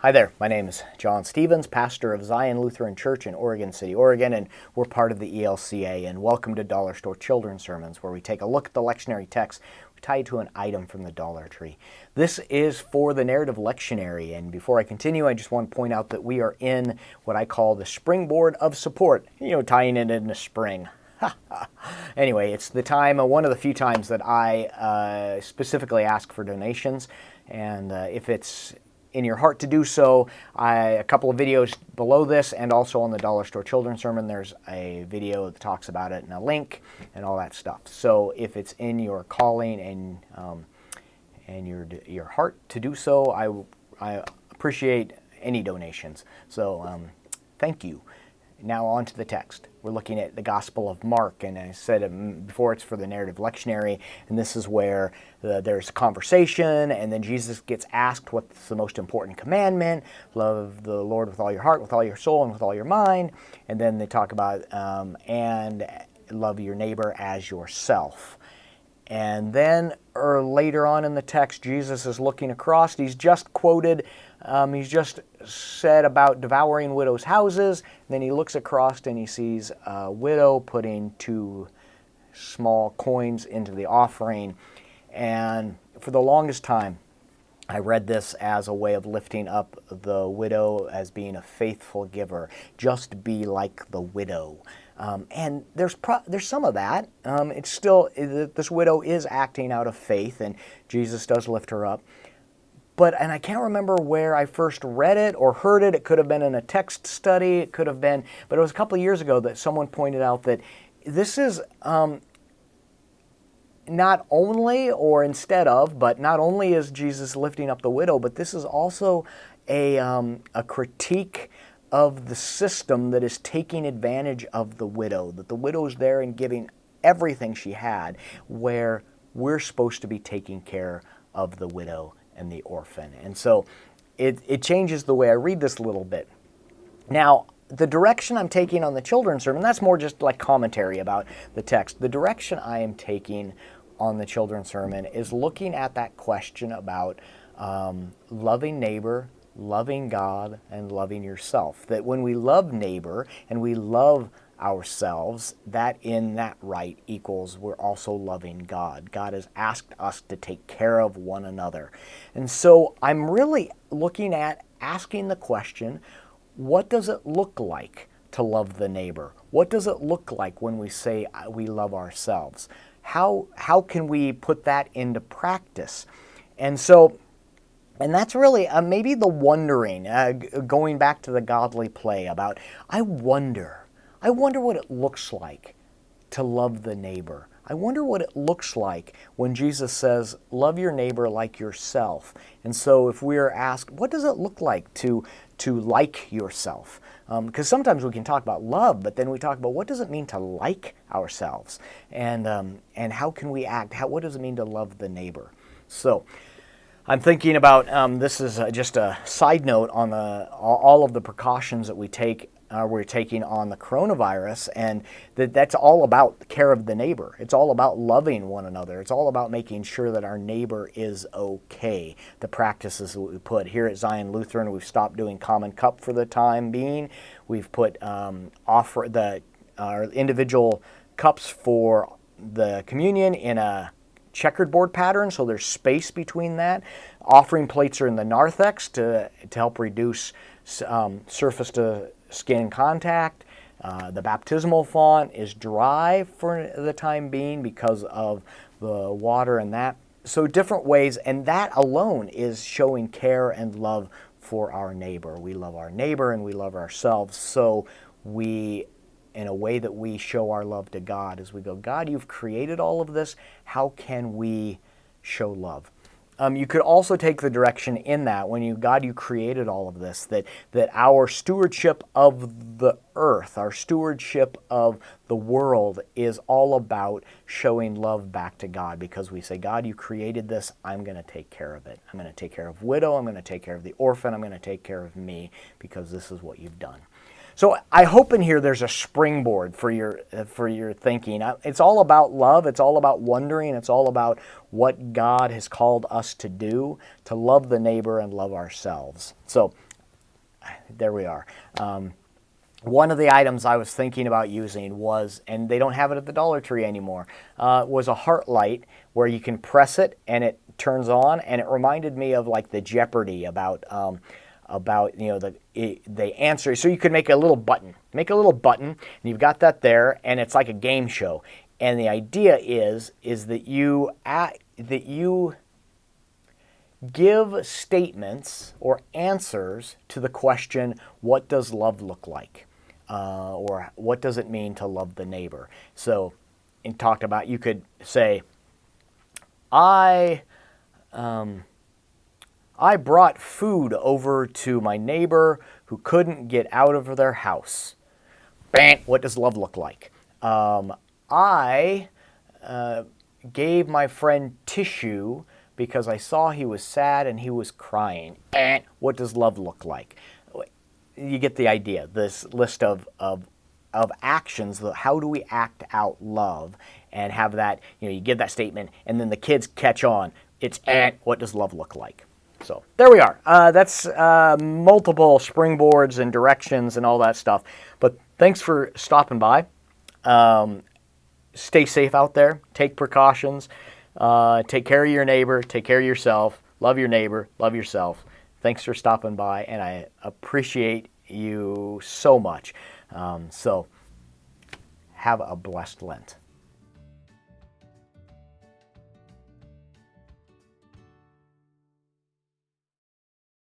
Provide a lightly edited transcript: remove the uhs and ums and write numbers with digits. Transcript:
Hi there, my name is John Stevens, pastor of Zion Lutheran Church in Oregon City, Oregon, and we're part of the ELCA, and welcome to Dollar Store Children's Sermons, where we take a look at the lectionary text, we tie it to an item from the Dollar Tree. This is for the narrative lectionary, and before I continue, I just want to point out that we are in what I call the springboard of support, tying it into spring. Anyway, it's the time, one of the few times that I specifically ask for donations, and if it's in your heart to do so, a couple of videos below this and also on the Dollar Store Children's Sermon, there's a video that talks about it and a link and all that stuff. So if it's in your calling and your heart to do so, I appreciate any donations. So thank you. Now on to the text. We're looking at the Gospel of Mark, and I said before it's for the narrative lectionary, and this is where there's a conversation, and then Jesus gets asked what's the most important commandment. Love the Lord with all your heart, with all your soul, and with all your mind. And then they talk about, and love your neighbor as yourself. And then later on in the text, Jesus is looking across. He's just quoted, he's just said about devouring widows' houses. And then he looks across and he sees a widow putting 2 small coins into the offering. And for the longest time, I read this as a way of lifting up the widow as being a faithful giver. Just be like the widow. And there's some of that. It's still, this widow is acting out of faith, and Jesus does lift her up. And I can't remember where I first read it or heard it. It could have been in a text study. It could have been, but it was a couple of years ago that someone pointed out that this is not only, or instead of, but not only is Jesus lifting up the widow, but this is also a critique of the system that is taking advantage of the widow, that the widow's there and giving everything she had, where we're supposed to be taking care of the widow and the orphan. And so it changes the way I read this a little bit. Now, the direction I'm taking on the children's sermon, that's more just like commentary about the text. The direction I am taking on the children's sermon is looking at that question about loving neighbor, loving God, and loving yourself. That when we love neighbor and we love ourselves, that in that right equals we're also loving God. God has asked us to take care of one another. And so I'm really looking at asking the question, what does it look like to love the neighbor? What does it look like when we say we love ourselves? How can we put that into practice? And that's really maybe the wondering, going back to the godly play about, I wonder what it looks like to love the neighbor. I wonder what it looks like when Jesus says, love your neighbor like yourself. And so if we're asked, what does it look like to like yourself? Because sometimes we can talk about love, but then we talk about what does it mean to like ourselves? And how can we act? What does it mean to love the neighbor? So I'm thinking about, this is just a side note on all of the precautions that we're taking on the coronavirus, and that's all about the care of the neighbor. It's all about loving one another. It's all about making sure that our neighbor is okay. The practices that we put here at Zion Lutheran, we've stopped doing common cup for the time being. We've put our individual cups for the communion in a checkered board pattern, so there's space between that. Offering plates are in the narthex to help reduce surface to skin contact. The baptismal font is dry for the time being because of the water and that. So different ways, and that alone is showing care and love for our neighbor. We love our neighbor and we love ourselves. So in a way that we show our love to God as we go, God, you've created all of this. How can we show love? You could also take the direction in that God, you created all of this, that our stewardship of the earth, our stewardship of the world is all about showing love back to God, because we say, God, you created this. I'm going to take care of it. I'm going to take care of widow. I'm going to take care of the orphan. I'm going to take care of me because this is what you've done. So I hope in here there's a springboard for your thinking. It's all about love. It's all about wondering. It's all about what God has called us to do, to love the neighbor and love ourselves. So there we are. One of the items I was thinking about using was, and they don't have it at the Dollar Tree anymore, was a heart light where you can press it and it turns on, and it reminded me of like the Jeopardy about the answer. So you could make a little button, and you've got that there, and it's like a game show. And the idea is that you give statements or answers to the question, what does love look like? Or what does it mean to love the neighbor? So, you could say, I brought food over to my neighbor who couldn't get out of their house. Bam! What does love look like? I gave my friend tissue because I saw he was sad and he was crying. What does love look like? You get the idea. This list of actions. How do we act out love and have that? You give that statement, and then the kids catch on. It's what does love look like? So there we are. That's multiple springboards and directions and all that stuff. But thanks for stopping by. Stay safe out there. Take precautions. Take care of your neighbor. Take care of yourself. Love your neighbor. Love yourself. Thanks for stopping by, and I appreciate you so much. So have a blessed Lent.